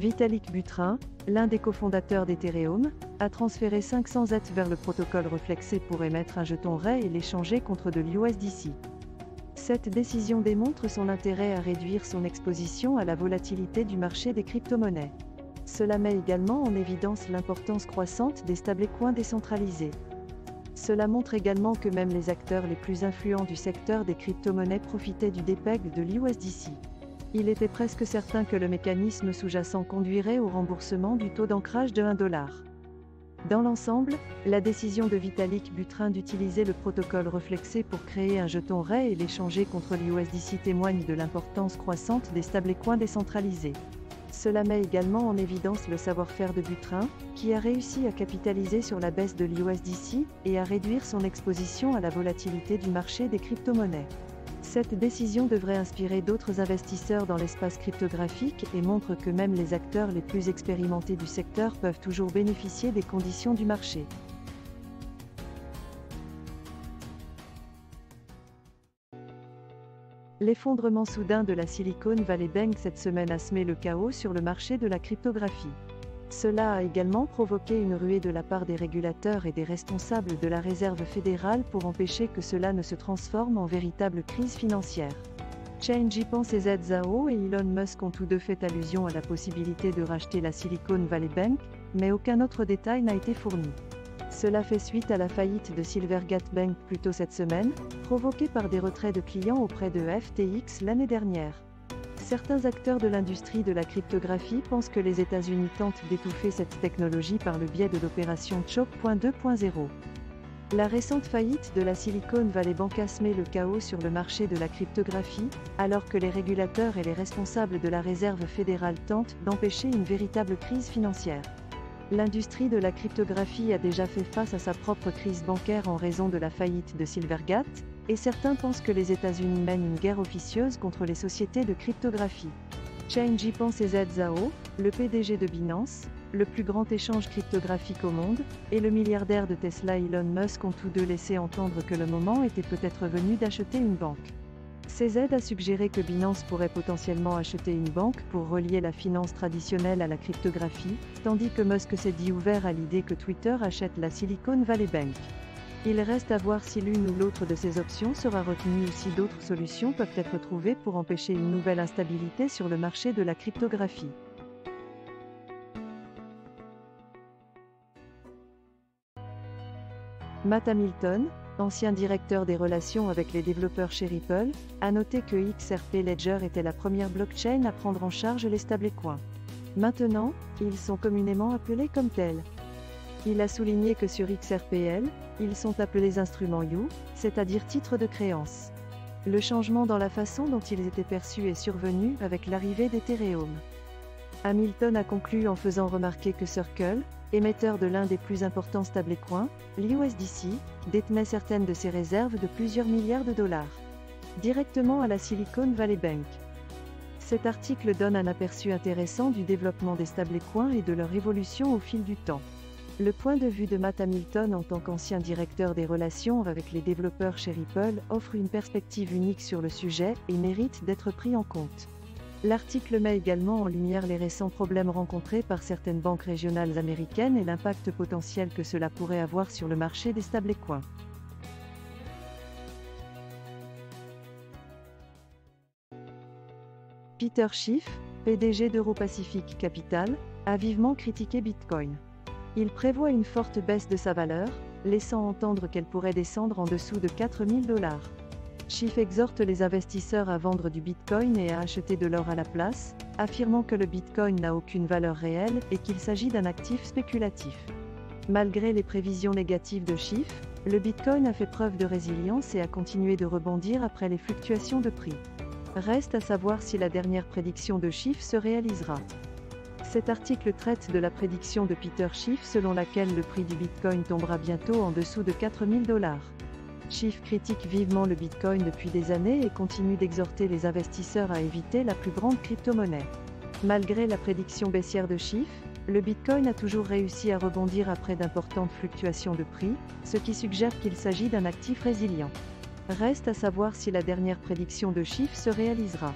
Vitalik Buterin, l'un des cofondateurs d'Ethereum, a transféré 500 ETH vers le protocole Reflexé pour émettre un jeton RAI et l'échanger contre de l'USDC. Cette décision démontre son intérêt à réduire son exposition à la volatilité du marché des crypto-monnaies. Cela met également en évidence l'importance croissante des stablecoins décentralisés. Cela montre également que même les acteurs les plus influents du secteur des crypto-monnaies profitaient du dépeg de l'USDC. Il était presque certain que le mécanisme sous-jacent conduirait au remboursement du taux d'ancrage de 1 $. Dans l'ensemble, la décision de Vitalik Buterin d'utiliser le protocole Reflexé pour créer un jeton RAI et l'échanger contre l'USDC témoigne de l'importance croissante des stablecoins décentralisés. Cela met également en évidence le savoir-faire de Buterin, qui a réussi à capitaliser sur la baisse de l'USDC et à réduire son exposition à la volatilité du marché des crypto-monnaies. Cette décision devrait inspirer d'autres investisseurs dans l'espace cryptographique et montre que même les acteurs les plus expérimentés du secteur peuvent toujours bénéficier des conditions du marché. L'effondrement soudain de la Silicon Valley Bank cette semaine a semé le chaos sur le marché de la cryptographie. Cela a également provoqué une ruée de la part des régulateurs et des responsables de la Réserve fédérale pour empêcher que cela ne se transforme en véritable crise financière. Chain Japan CZ-Zhao et Elon Musk ont tous deux fait allusion à la possibilité de racheter la Silicon Valley Bank, mais aucun autre détail n'a été fourni. Cela fait suite à la faillite de Silvergate Bank plus tôt cette semaine, provoquée par des retraits de clients auprès de FTX l'année dernière. Certains acteurs de l'industrie de la cryptographie pensent que les États-Unis tentent d'étouffer cette technologie par le biais de l'opération Choke.2.0. La récente faillite de la Silicon Valley Bank a semé le chaos sur le marché de la cryptographie, alors que les régulateurs et les responsables de la Réserve fédérale tentent d'empêcher une véritable crise financière. L'industrie de la cryptographie a déjà fait face à sa propre crise bancaire en raison de la faillite de Silvergate, et certains pensent que les États-Unis mènent une guerre officieuse contre les sociétés de cryptographie. Chain Japan CZ-Zhao, le PDG de Binance, le plus grand échange cryptographique au monde, et le milliardaire de Tesla Elon Musk ont tous deux laissé entendre que le moment était peut-être venu d'acheter une banque. CZ a suggéré que Binance pourrait potentiellement acheter une banque pour relier la finance traditionnelle à la cryptographie, tandis que Musk s'est dit ouvert à l'idée que Twitter achète la Silicon Valley Bank. Il reste à voir si l'une ou l'autre de ces options sera retenue ou si d'autres solutions peuvent être trouvées pour empêcher une nouvelle instabilité sur le marché de la cryptographie. Matt Hamilton, ancien directeur des relations avec les développeurs chez Ripple, a noté que XRP Ledger était la première blockchain à prendre en charge les stablecoins. Maintenant, ils sont communément appelés comme tels. Il a souligné que sur XRPL, ils sont appelés instruments U, c'est-à-dire titres de créance. Le changement dans la façon dont ils étaient perçus est survenu avec l'arrivée d'Ethereum. Hamilton a conclu en faisant remarquer que Circle, émetteur de l'un des plus importants stablecoins, l'USDC, détenait certaines de ses réserves de plusieurs milliards de dollars, directement à la Silicon Valley Bank. Cet article donne un aperçu intéressant du développement des stablecoins et de leur évolution au fil du temps. Le point de vue de Matt Hamilton en tant qu'ancien directeur des relations avec les développeurs chez Ripple offre une perspective unique sur le sujet et mérite d'être pris en compte. L'article met également en lumière les récents problèmes rencontrés par certaines banques régionales américaines et l'impact potentiel que cela pourrait avoir sur le marché des stablecoins. Peter Schiff, PDG d'EuroPacific Capital, a vivement critiqué Bitcoin. Il prévoit une forte baisse de sa valeur, laissant entendre qu'elle pourrait descendre en dessous de 4 000 $. Schiff exhorte les investisseurs à vendre du Bitcoin et à acheter de l'or à la place, affirmant que le Bitcoin n'a aucune valeur réelle et qu'il s'agit d'un actif spéculatif. Malgré les prévisions négatives de Schiff, le Bitcoin a fait preuve de résilience et a continué de rebondir après les fluctuations de prix. Reste à savoir si la dernière prédiction de Schiff se réalisera. Cet article traite de la prédiction de Peter Schiff selon laquelle le prix du Bitcoin tombera bientôt en dessous de 4 000 $. Schiff critique vivement le Bitcoin depuis des années et continue d'exhorter les investisseurs à éviter la plus grande crypto-monnaie. Malgré la prédiction baissière de Schiff, le Bitcoin a toujours réussi à rebondir après d'importantes fluctuations de prix, ce qui suggère qu'il s'agit d'un actif résilient. Reste à savoir si la dernière prédiction de Schiff se réalisera.